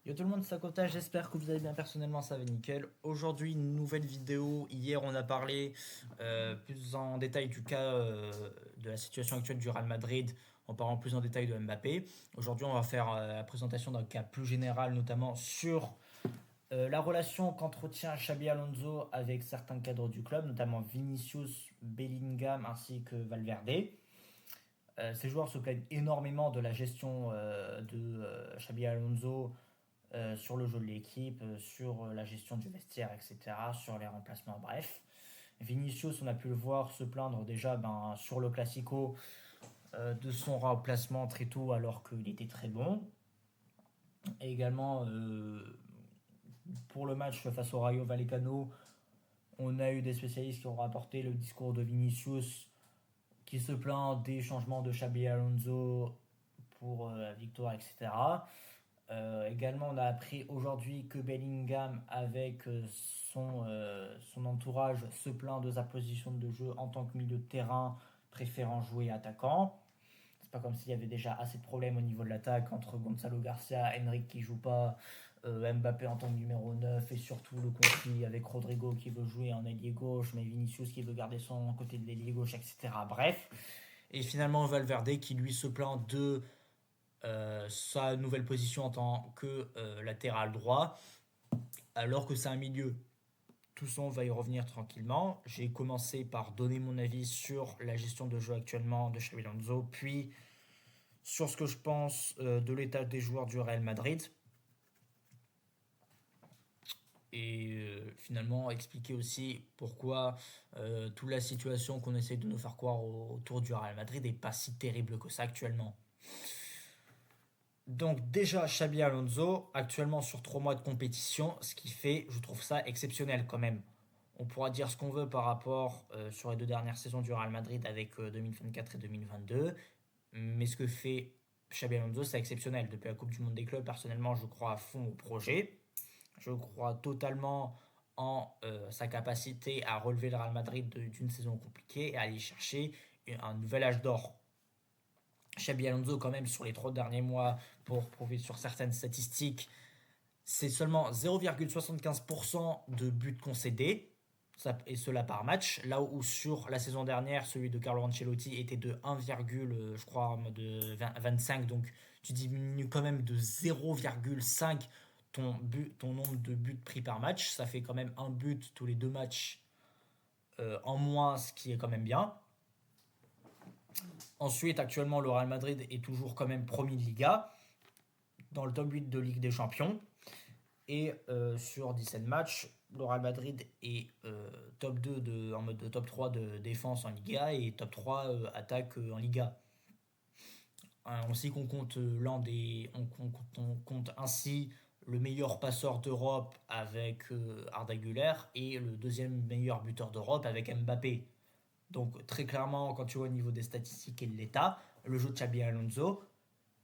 Yo tout le monde, c'est Sakota, j'espère que vous allez bien. Personnellement, ça va nickel. Aujourd'hui, une nouvelle vidéo. Hier, on a parlé plus en détail du cas de la situation actuelle du Real Madrid, en parlant plus en détail de Mbappé. Aujourd'hui, on va faire la présentation d'un cas plus général, notamment sur la relation qu'entretient Xabi Alonso avec certains cadres du club, notamment Vinicius, Bellingham ainsi que Valverde. Ces joueurs se plaignent énormément de la gestion de Xabi Alonso sur le jeu de l'équipe, sur la gestion du vestiaire, etc., sur les remplacements, bref. Vinicius, on a pu le voir se plaindre déjà sur le Classico de son remplacement très tôt alors qu'il était très bon. Et également, pour le match face au Rayo Vallecano, on a eu des spécialistes qui ont rapporté le discours de Vinicius qui se plaint des changements de Xabi Alonso pour la victoire, etc. Également, on a appris aujourd'hui que Bellingham, avec son entourage, se plaint de sa position de jeu en tant que milieu de terrain, préférant jouer attaquant. C'est pas comme s'il y avait déjà assez de problèmes au niveau de l'attaque entre Gonzalo Garcia, Henrik qui joue pas, Mbappé en tant que numéro 9 et surtout le conflit avec Rodrigo qui veut jouer en ailier gauche, mais Vinicius qui veut garder son côté de l'ailier gauche, etc. Bref. Et finalement, Valverde qui lui se plaint de sa nouvelle position en tant que latéral droit, alors que c'est un milieu. Tout ça, on va y revenir tranquillement. J'ai commencé par donner mon avis sur la gestion de jeu actuellement de Xabi Alonso, puis sur ce que je pense de l'état des joueurs du Real Madrid. Et finalement expliquer aussi pourquoi toute la situation qu'on essaie de nous faire croire autour du Real Madrid n'est pas si terrible que ça actuellement. Donc déjà, Xabi Alonso, actuellement sur 3 mois de compétition, ce qui fait, je trouve ça exceptionnel quand même. On pourra dire ce qu'on veut par rapport sur les 2 dernières saisons du Real Madrid avec 2024 et 2022, mais ce que fait Xabi Alonso, c'est exceptionnel. Depuis la Coupe du Monde des clubs, personnellement, je crois à fond au projet. Je crois totalement en sa capacité à relever le Real Madrid d'une saison compliquée et à aller chercher un nouvel âge d'or. Xabi Alonso, quand même, sur les 3 derniers mois, pour prouver sur certaines statistiques, c'est seulement 0,75% de buts concédés, et cela par match, là où sur la saison dernière, celui de Carlo Ancelotti était de 1, je crois, de 25, donc tu diminues quand même de 0,5 ton nombre de buts pris par match, ça fait quand même un but tous les 2 matchs en moins, ce qui est quand même bien. Ensuite, actuellement, le Real Madrid est toujours quand même premier de Liga, dans le top 8 de Ligue des Champions. Et sur 17 matchs, le Real Madrid est top 2 en mode de top 3 de défense en Liga et top 3 attaque en Liga. On sait qu'on compte on compte ainsi le meilleur passeur d'Europe avec Arda Güler et le deuxième meilleur buteur d'Europe avec Mbappé. Donc très clairement, quand tu vois au niveau des statistiques et de l'état, le jeu de Xabi Alonso,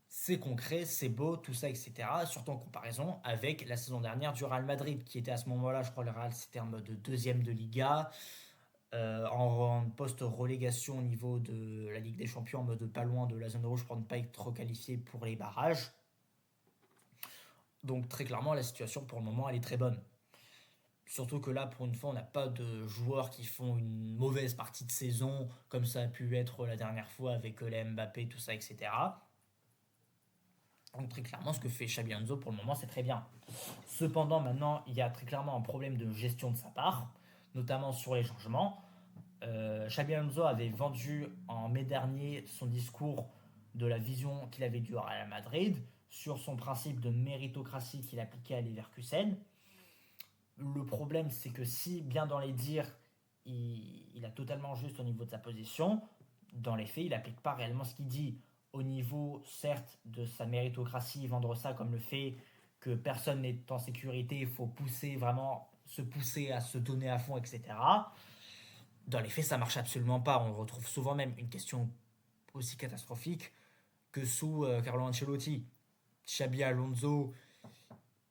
c'est concret, c'est beau, tout ça, etc. Surtout en comparaison avec la saison dernière du Real Madrid, qui était à ce moment-là, je crois, le Real, c'était en mode deuxième de Liga, en post-relégation au niveau de la Ligue des Champions, en mode pas loin de la zone rouge pour ne pas être qualifié pour les barrages. Donc très clairement, la situation pour le moment, elle est très bonne. Surtout que là, pour une fois, on n'a pas de joueurs qui font une mauvaise partie de saison, comme ça a pu être la dernière fois avec les Mbappé, tout ça, etc. Donc très clairement, ce que fait Xabi Alonso pour le moment, c'est très bien. Cependant, maintenant, il y a très clairement un problème de gestion de sa part, notamment sur les changements. Xabi Alonso avait vendu en mai dernier son discours de la vision qu'il avait du Real Madrid sur son principe de méritocratie qu'il appliquait à Leverkusen. Le problème, c'est que si, bien dans les dires, il a totalement juste au niveau de sa position, dans les faits, il n'applique pas réellement ce qu'il dit. Au niveau, certes, de sa méritocratie, vendre ça comme le fait que personne n'est en sécurité, il faut pousser vraiment, se pousser à se donner à fond, etc. Dans les faits, ça marche absolument pas. On retrouve souvent même une question aussi catastrophique que sous Carlo Ancelotti. Xabi Alonso,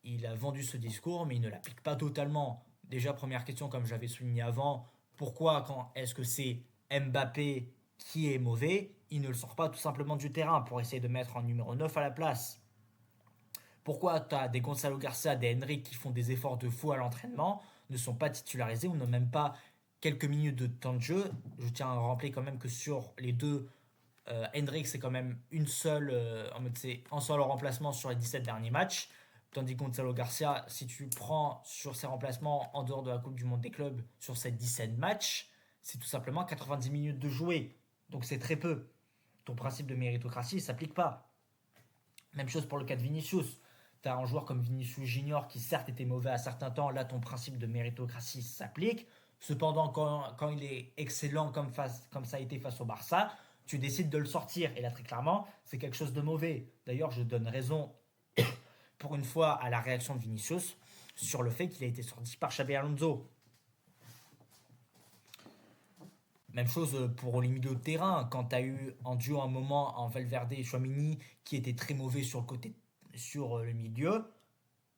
il a vendu ce discours, mais il ne l'applique pas totalement. Déjà, première question, comme j'avais souligné avant, pourquoi quand est-ce que c'est Mbappé qui est mauvais, il ne le sort pas tout simplement du terrain pour essayer de mettre un numéro 9 à la place? Pourquoi tu as des Gonzalo Garcia, des Henry qui font des efforts de fou à l'entraînement, ne sont pas titularisés ou n'ont même pas quelques minutes de temps de jeu. Je tiens à rappeler quand même que sur les deux, Hendrick c'est quand même une seule, en mode c'est un seul remplacement sur les 17 derniers matchs. Tandis que Gonzalo Garcia, si tu prends sur ses remplacements en dehors de la Coupe du Monde des clubs sur ces 17 matchs, c'est tout simplement 90 minutes de jouer. Donc c'est très peu. Ton principe de méritocratie ne s'applique pas. Même chose pour le cas de Vinicius. Tu as un joueur comme Vinicius Junior qui certes était mauvais à certains temps, là ton principe de méritocratie s'applique. Cependant, quand il est excellent comme ça a été face au Barça, tu décides de le sortir. Et là, très clairement, c'est quelque chose de mauvais. D'ailleurs, je donne raison pour une fois à la réaction de Vinicius sur le fait qu'il a été sorti par Xabi Alonso. Même chose pour les milieux de terrain. Quand tu as eu en duo un moment en Valverde et Chouamini qui étaient très mauvais sur le côté, sur le milieu,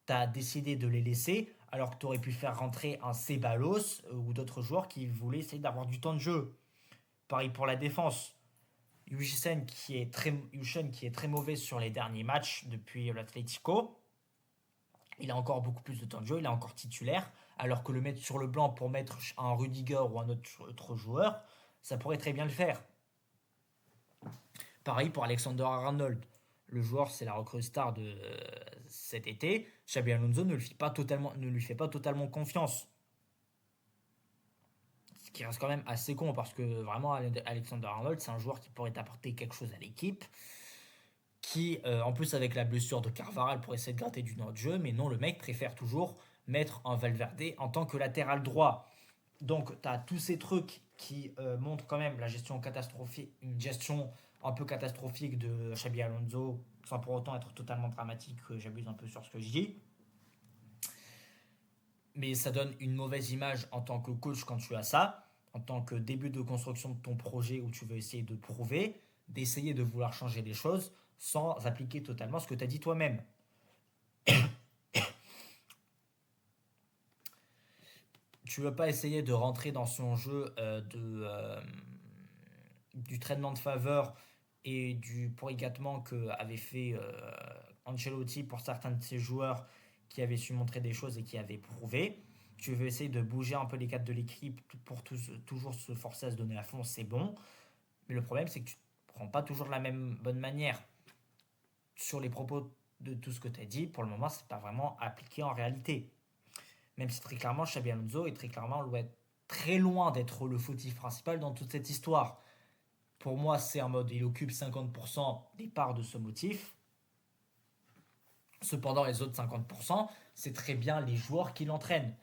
tu as décidé de les laisser alors que tu aurais pu faire rentrer un Ceballos ou d'autres joueurs qui voulaient essayer d'avoir du temps de jeu. Pareil pour la défense. Yusheng qui est très mauvais sur les derniers matchs depuis l'Atlético. Il a encore beaucoup plus de temps de jeu, il est encore titulaire, alors que le mettre sur le blanc pour mettre un Rudiger ou un autre joueur, ça pourrait très bien le faire. Pareil pour Alexander Arnold. Le joueur, c'est la recrue star de cet été. Xabi Alonso ne lui fait pas totalement confiance. Ce qui reste quand même assez con parce que vraiment, Alexander Arnold, c'est un joueur qui pourrait apporter quelque chose à l'équipe. Qui, en plus, avec la blessure de Carvajal, pourrait essayer de gratter du temps de jeu. Mais non, le mec préfère toujours mettre un Valverde en tant que latéral droit. Donc, tu as tous ces trucs qui montrent quand même la gestion catastrophique, une gestion un peu catastrophique de Xabi Alonso, sans pour autant être totalement dramatique, j'abuse un peu sur ce que je dis. Mais ça donne une mauvaise image en tant que coach quand tu as ça, en tant que début de construction de ton projet où tu veux essayer de prouver, d'essayer de vouloir changer les choses sans appliquer totalement ce que tu as dit toi-même. Tu ne veux pas essayer de rentrer dans son jeu du traitement de faveur et du pourrigatement que avait fait Ancelotti pour certains de ses joueurs qui avaient su montrer des choses et qui avaient prouvé. Tu veux essayer de bouger un peu les cadres de l'équipe pour toujours se forcer à se donner à fond, c'est bon. Mais le problème, c'est que tu ne prends pas toujours de la même bonne manière. Sur les propos de tout ce que tu as dit, pour le moment, c'est pas vraiment appliqué en réalité. Même si très clairement, Xabi Alonso est très clairement très loin d'être le fautif principal dans toute cette histoire. Pour moi, c'est en mode il occupe 50% des parts de ce motif. Cependant, les autres 50%, c'est très bien les joueurs qui l'entraînent.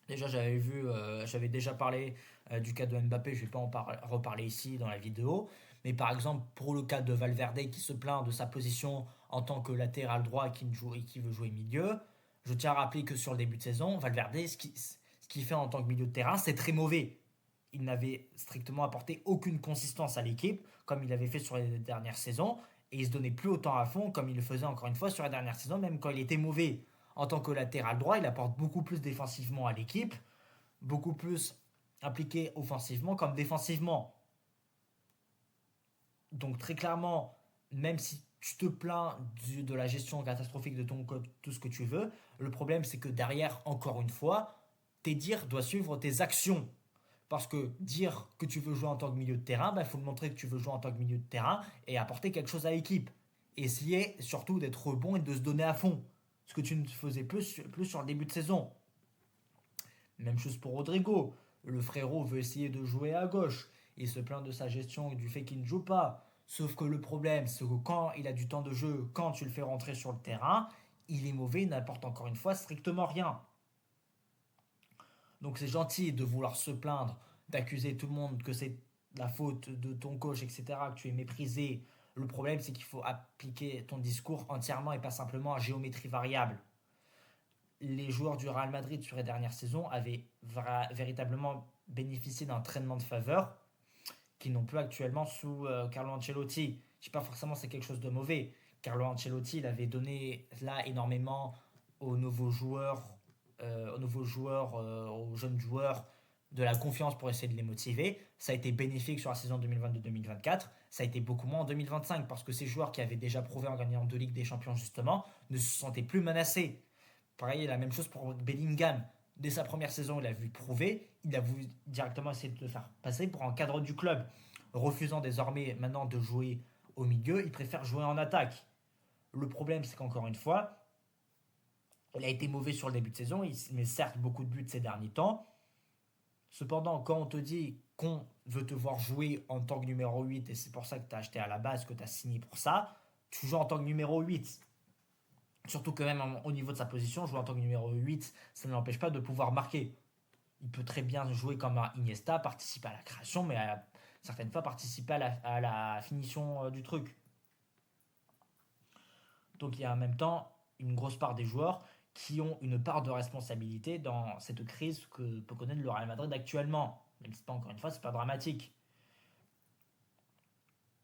Déjà, j'avais déjà parlé du cas de Mbappé, je ne vais pas reparler ici dans la vidéo. Mais par exemple, pour le cas de Valverde qui se plaint de sa position en tant que latéral droit et qui veut jouer milieu, je tiens à rappeler que sur le début de saison, Valverde, ce qu'il fait en tant que milieu de terrain, c'est très mauvais. Il n'avait strictement apporté aucune consistance à l'équipe, comme il avait fait sur les dernières saisons, et il se donnait plus autant à fond, comme il le faisait encore une fois sur la dernière saison, même quand il était mauvais. En tant que latéral droit, il apporte beaucoup plus défensivement à l'équipe, beaucoup plus impliqué offensivement comme défensivement. Donc très clairement, même si tu te plains de la gestion catastrophique de ton code, tout ce que tu veux, le problème c'est que derrière, encore une fois, tes dires doivent suivre tes actions. Parce que dire que tu veux jouer en tant que milieu de terrain, il faut montrer que tu veux jouer en tant que milieu de terrain et apporter quelque chose à l'équipe. Essayer surtout d'être bon et de se donner à fond. Ce que tu ne faisais plus sur le début de saison. Même chose pour Rodrigo. Le frérot veut essayer de jouer à gauche. Il se plaint de sa gestion et du fait qu'il ne joue pas. Sauf que le problème, c'est que quand il a du temps de jeu, quand tu le fais rentrer sur le terrain, il est mauvais, il n'apporte encore une fois strictement rien. Donc c'est gentil de vouloir se plaindre, d'accuser tout le monde que c'est la faute de ton coach, etc., que tu es méprisé. Le problème, c'est qu'il faut appliquer ton discours entièrement et pas simplement à géométrie variable. Les joueurs du Real Madrid sur les dernières saisons avaient véritablement bénéficié d'un traitement de faveur qu'ils n'ont plus actuellement sous Carlo Ancelotti. Je ne dis pas forcément que c'est quelque chose de mauvais. Carlo Ancelotti, il avait donné là énormément aux nouveaux joueurs, aux jeunes joueurs, de la confiance pour essayer de les motiver. Ça a été bénéfique sur la saison 2022-2024. Ça a été beaucoup moins en 2025 parce que ces joueurs qui avaient déjà prouvé en gagnant 2 Ligues des Champions justement ne se sentaient plus menacés. Pareil, la même chose pour Bellingham. Dès sa première saison, il a vu prouver. Il a voulu directement essayer de le faire passer pour un cadre du club. Refusant désormais maintenant de jouer au milieu, il préfère jouer en attaque. Le problème, c'est qu'encore une fois, il a été mauvais sur le début de saison. Il met certes beaucoup de buts ces derniers temps. Cependant, quand on te dit qu'on veut te voir jouer en tant que numéro 8, et c'est pour ça que tu as acheté à la base, que tu as signé pour ça, tu joues en tant que numéro 8. Surtout que même au niveau de sa position, jouer en tant que numéro 8, ça ne l'empêche pas de pouvoir marquer. Il peut très bien jouer comme un Iniesta, participer à la création, mais certaines fois participer à la finition du truc. Donc il y a en même temps une grosse part des joueurs qui ont une part de responsabilité dans cette crise que peut connaître le Real Madrid actuellement. Même si, pas encore une fois, c'est pas dramatique.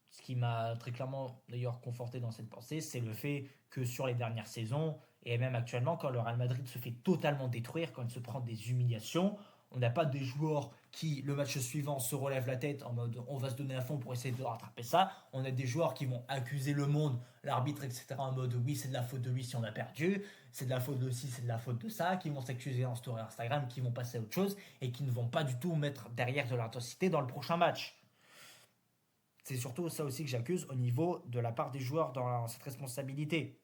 Ce qui m'a très clairement d'ailleurs conforté dans cette pensée, c'est le fait que sur les dernières saisons, et même actuellement, quand le Real Madrid se fait totalement détruire, quand il se prend des humiliations, on n'a pas des joueurs qui, le match suivant, se relèvent la tête en mode on va se donner à fond pour essayer de rattraper ça. On a des joueurs qui vont accuser le monde, l'arbitre, etc. en mode oui, c'est de la faute de lui si on a perdu, c'est de la faute de ci, c'est de la faute de ça, qui vont s'accuser en story Instagram, qui vont passer à autre chose et qui ne vont pas du tout mettre derrière de l'intensité dans le prochain match. C'est surtout ça aussi que j'accuse au niveau de la part des joueurs dans cette responsabilité.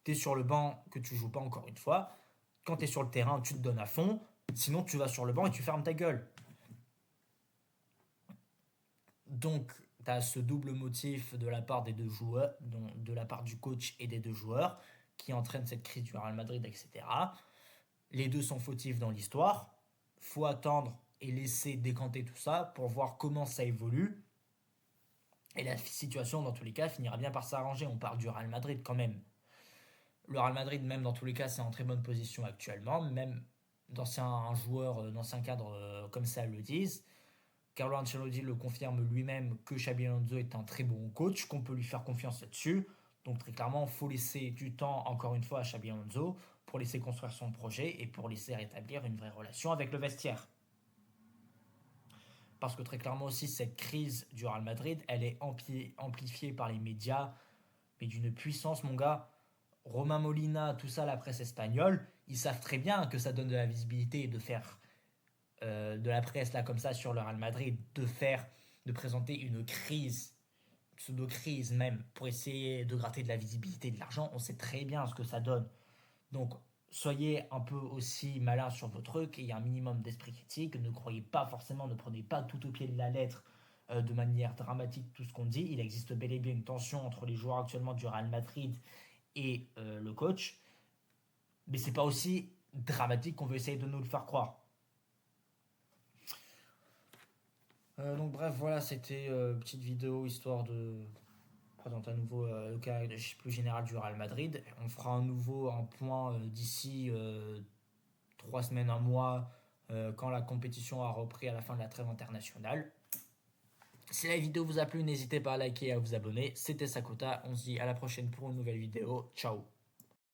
Tu es sur le banc, que tu joues pas encore une fois. Quand tu es sur le terrain, tu te donnes à fond. Sinon, tu vas sur le banc et tu fermes ta gueule. Donc, tu as ce double motif de la part des deux joueurs, de la part du coach et des deux joueurs, qui entraîne cette crise du Real Madrid, etc. Les deux sont fautifs dans l'histoire. Faut attendre et laisser décanter tout ça pour voir comment ça évolue. Et la situation, dans tous les cas, finira bien par s'arranger. On parle du Real Madrid quand même. Le Real Madrid, même dans tous les cas, c'est en très bonne position actuellement. Même d'anciens joueurs, d'anciens cadres comme ça le disent. Carlo Ancelotti le confirme lui-même que Xabi Alonso est un très bon coach, qu'on peut lui faire confiance là-dessus. Donc très clairement, il faut laisser du temps, encore une fois, à Xabi Alonso pour laisser construire son projet et pour laisser rétablir une vraie relation avec le vestiaire. Parce que très clairement aussi, cette crise du Real Madrid, elle est amplifiée par les médias, mais d'une puissance, mon gars. Romain Molina, tout ça, la presse espagnole, ils savent très bien que ça donne de la visibilité de faire de la presse là comme ça sur le Real Madrid, de présenter une crise, pseudo-crise même, pour essayer de gratter de la visibilité, de l'argent. On sait très bien ce que ça donne. Donc, soyez un peu aussi malin sur vos trucs, il y a un minimum d'esprit critique, ne croyez pas forcément, ne prenez pas tout au pied de la lettre de manière dramatique tout ce qu'on dit. Il existe bel et bien une tension entre les joueurs actuellement du Real Madrid et le coach, mais c'est pas aussi dramatique qu'on veut essayer de nous le faire croire. Donc bref, voilà, c'était une petite vidéo histoire de présenter à nouveau le cas plus général du Real Madrid. On fera à nouveau un point d'ici 3 semaines, un mois, quand la compétition a repris à la fin de la trêve internationale. Si la vidéo vous a plu, n'hésitez pas à liker et à vous abonner. C'était Sakota, on se dit à la prochaine pour une nouvelle vidéo. Ciao.